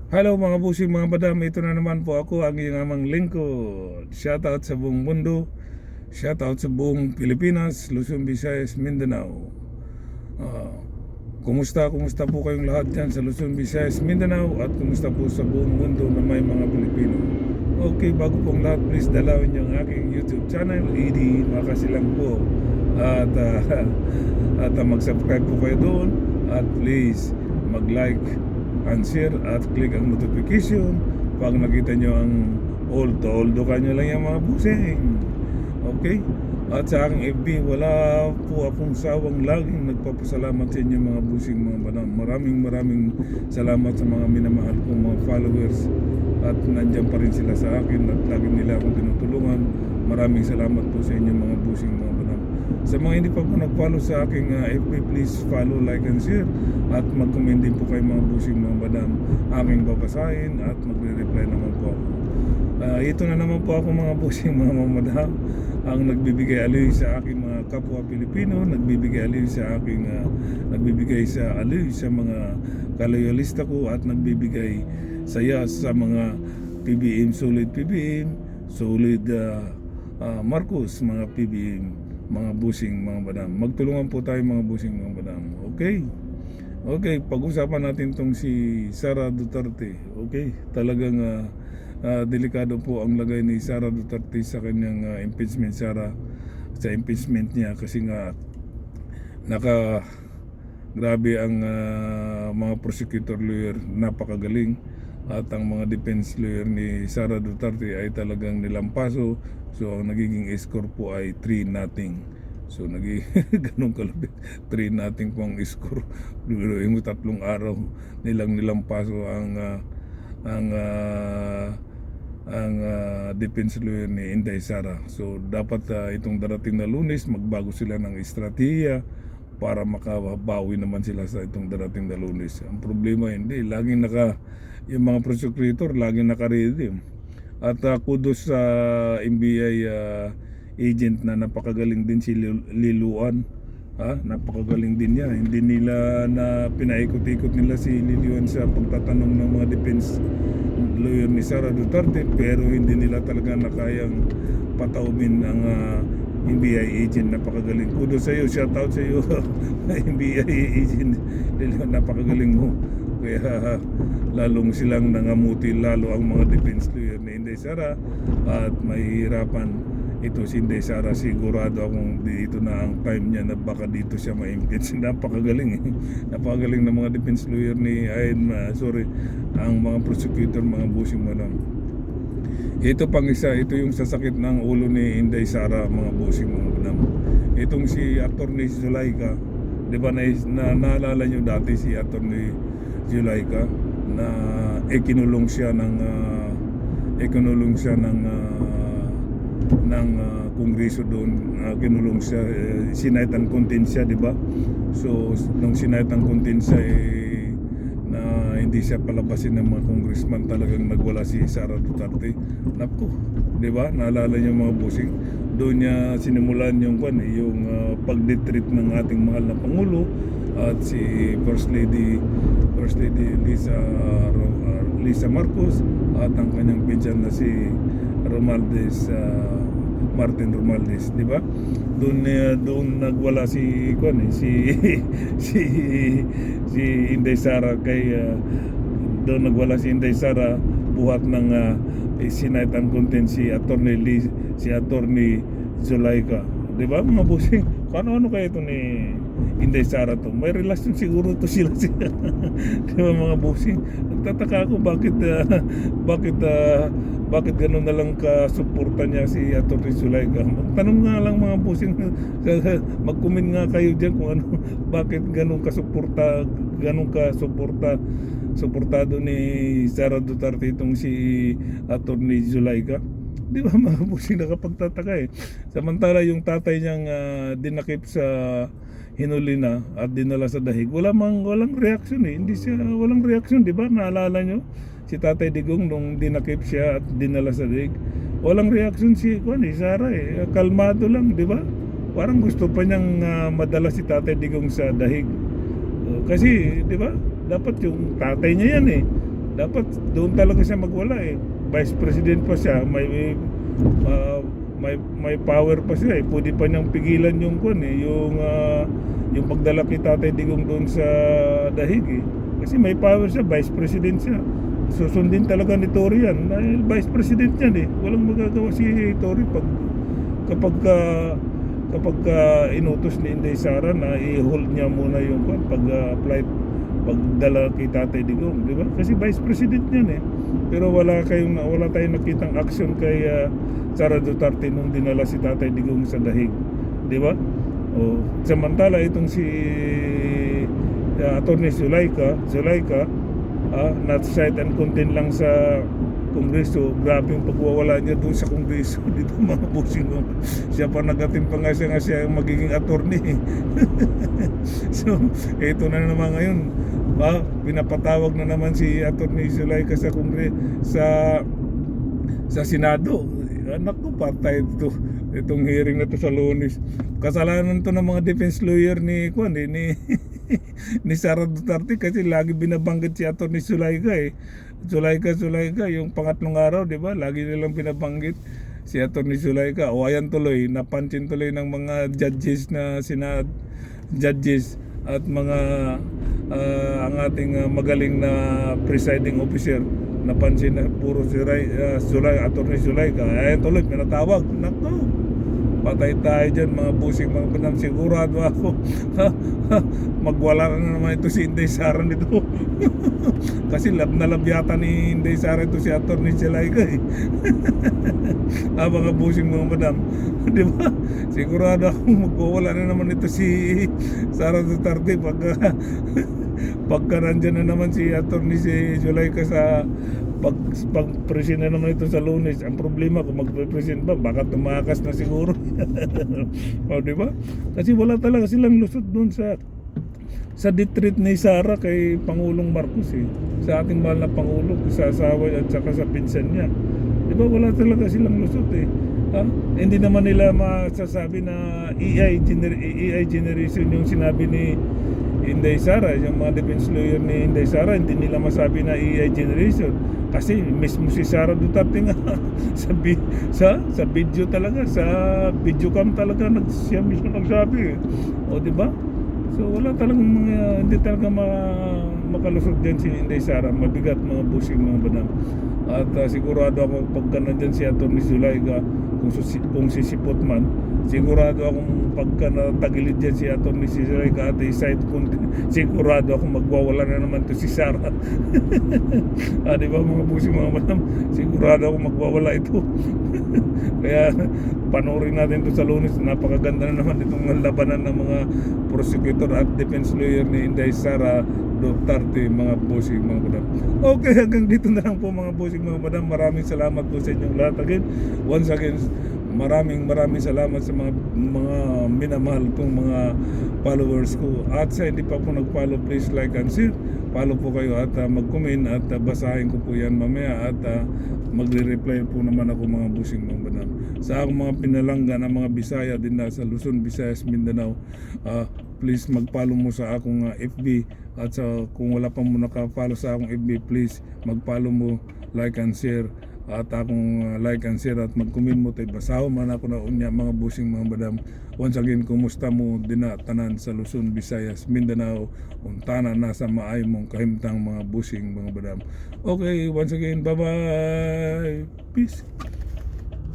Hello mga busing mga badam, ito na naman po ako ang iyong amang lingkod. Shoutout sa buong mundo, shoutout sa buong Pilipinas, Luzon, Visayas, Mindanao. Ah, kumusta po kayong lahat dyan sa Luzon, Visayas, Mindanao at kumusta po sa buong mundo na may mga Pilipino. Okay, bago pong lahat, please dalawin yung aking YouTube channel, ED Makasilang po. At, mag-subscribe po kayo doon at please mag-like and share at click ang notification pag nakita nyo ang all-to-all ka nyo lang yung mga busing. Okay? At sa aking FB, wala po akong sawang laging nagpapasalamat sa inyo mga busing mga banam. Maraming salamat sa mga minamahal kong mga followers at nandyan pa rin sila sa akin at lagi nila akong tinutulungan. Maraming salamat po sa inyo mga busing mga banam. Sa mga hindi pa po nag-follow sa aking FB, please follow, like and share at mag-comment din po kayo mga busing mga badam. Aking babasahin at magre-reply naman po ako. Ito na naman po ako mga busing mga madam, ang nagbibigay aliw sa aking mga kapwa Pilipino, nagbibigay aliw sa aking aliw sa mga kaloyalista ko at nagbibigay saya sa mga PBM, solid Marcos, mga PBM, mga busing mga badam. Magtulungan po tayo mga busing mga badam. Okay, pag-usapan natin tong si Sara Duterte. Okay, talagang delikado po ang lagay ni Sara Duterte sa kanyang impeachment sa impeachment niya kasi nga grabe ang mga prosecutor lawyer, napakagaling, at ang mga defense lawyer ni Sara Duterte ay talagang nilampaso. So ang nagiging score po ay 3-0. So ganun kalapit, 3-0 po ang score. Yung 3 araw nilang nilampaso ang defense lawyer ni Inday Sara. So dapat itong darating na Lunes magbago sila ng estratehiya para makabawi naman sila sa itong darating na Lunes. Ang problema hindi, laging yung mga prosecutor laging naka-ready. At kudos sa NBI agent na napakagaling din si Liluan. Napakagaling din niya. Hindi nila na pinaikot-ikot nila si Liluan sa pagtatanong ng mga defense lawyer ni Sara Duterte, pero hindi nila talaga nakayang pataumin ang NBI agent. Napakagaling. Kudos sa iyo, shoutout sa iyo NBI agent Liluan, napakagaling mo. Kaya lalong silang nangamuti lalo ang mga defense lawyer ni Inday Sara at mahihirapan ito si Inday Sara. Sigurado akong dito na ang time niya na baka dito siya ma-impeach. Napakagaling napakagaling ng mga defense lawyer ni ang mga prosecutor, mga busing malam. Ito pang isa, ito yung sasakit ng ulo ni Inday Sara mga busing mga malam. Itong si Attorney Zulaika, di ba naalala nyo dati si Attorney Zulaika na ikinulong siya ng kongreso doon, kinulong siya, sinight and contempt siya, di ba? So nung sinight and contempt siya na hindi siya palabasin ng mga congressman, talagang nagwala si Sara Duterte. Naku, di ba? Naalala niyo mga busing, doon niya sinimulan yung pag-detreat ng ating mahal na Pangulo at si First Lady Lisa Marcos at ang kanyang pinsan na si Martin Romualdez, di ba? Doon nagwala si si Inday Sara doon nagwala si Inday Sara buhat ng sinight and contempt si Attorney Zulaika, di ba mga busing? Ano kaya ito ni Inday Sara to? May relasyon siguro to sila di ba mga busing? Nagtataka ako bakit gano'n na lang kasuporta niya si Atty. Zulaika. Magtanong nga lang mga busing, mag-comment nga kayo dyan kung ano, bakit gano'n suportado ni Sara Duterte itong si Atty. Zulaika. Di ba mga busing, nakapagtataka Samantala yung tatay niyang dinakip sa hinuli na at dinala sa dahig, walang reaksyon walang reaksyon, di ba? Naalala nyo si Tatay Digong nung dinakip siya at dinala sa dahig, walang reaksyon si Sara kalmado lang, di ba? Parang gusto pa niyang madala si Tatay Digong sa dahig. Kasi di ba dapat yung tatay niya yan dapat doon talaga siya magwala eh. Vice President pa siya, uh, may power pa siya eh. Pwede pa niyang pigilan yung yung pagdala kay Tatay Digong doon sa Dahig eh. Kasi may power siya, Vice President siya. Susundin talaga ni Tory yan dahil Vice President yan eh. Walang magagawa si Tory kapag inutos ni Inday Sara na i-hold niya muna yung flight pagdala kay Tatay Digong, di ba? Kasi Vice President yan eh. Pero wala tayong nakitang action kay Sara Duterte nung dinala si Tatay Digong sa Dahig, di ba? O samantala itong si Attorney Zulaika not cite and contain lang sa Kongreso. Grabe yung pagwawala niya doon sa Kongreso dito mga bossing mo. Siya pa nagatin pa nga siya yung magiging attorney. So ito na naman ngayon, pinapatawag na naman si Attorney Zulaika sa sa Senado. Anak ko, patay itong hearing na to sa Lunes. Kasalanan to ng mga defense lawyer ni ni Sara Duterte kasi lagi binabanggit si Attorney Zulaika eh. Zulaika yung pangatlong araw, di ba? Lagi nilang binabanggit si Attorney Zulaika. O ayan tuloy, napansin tuloy ng mga judges at mga ang ating magaling na presiding officer. Napansin na puro Attorney Zulaika. Ayan tuloy, pinatawag. Nako, patay tayo dyan mga busing mga panam. Sigurado ako magwala na naman ito si Inday Sara nito. Kasi lab na lab yata ni Inday Sara ito si Attorney Zulaika eh. Mga busing mga madam, di ba? Sigurado ako magwawala na naman ito si Sara Duterte pagka nandyan na naman si Attorney Zulaika sa pag-present na naman ito sa Lunes. Ang problema kung mag-present ba, baka tumakas na siguro. O, di ba? Kasi wala talaga silang lusot doon sa detreat ni Sara kay Pangulong Marcos eh. Sa ating mahal na Pangulo, sa asawa at saka sa pinsan niya. Di ba wala talaga silang lusot eh. Hindi naman nila masasabi na AI generation yung sinabi ni Inday Sara, yung mga defense lawyer ni Inday Sara, hindi nila masabi na AI generation kasi mismo si Sara Duterte nga sa video talaga, sa video cam talaga siya mismo nagsabi eh. O di ba? So wala talagang hindi talaga makalusot diyan si Inday Sara. Mabigat mga busing mga banam. At sigurado ako pagka nandyan si Attorney Zulaika, kung sisipot man, sigurado akong pagka natagilid dyan si Attorney Zulaika at side content, sigurado akong magwawala na naman to si Sara. Di ba mga busing mga banam? Sigurado akong magwawala ito. Kaya panoorin natin ito sa Lunes. Napakaganda na naman itong labanan ng mga prosecutor at defense lawyer ni Inday Sara Duterte, mga bossing mga madam. Okay, hanggang dito na lang po mga bossing mga madam. Maraming salamat po sa inyong lahat. Once again, maraming salamat sa mga minamahal kong mga followers ko. At sa hindi pa po nag-follow, please like and share. Follow po kayo at mag-comment at basahin ko po yan mamaya at magre-reply po naman ako mga bossing mga madam. Sa akong mga pinalangga ng mga Bisaya din na sa Luzon, Visayas, Mindanao, please mag-follow mo sa akong FB at kung wala pa mo naka-follow sa akong FB, please mag-follow mo, like and share at akong like and share at mag-comment mo tayo basaho man ako na unya mga busing mga madam. Once again, kumusta mo dinatanan sa Luzon, Visayas, Mindanao, untana nasa maay mong kahimtang mga busing mga madam. Okay, once again, bye bye, peace.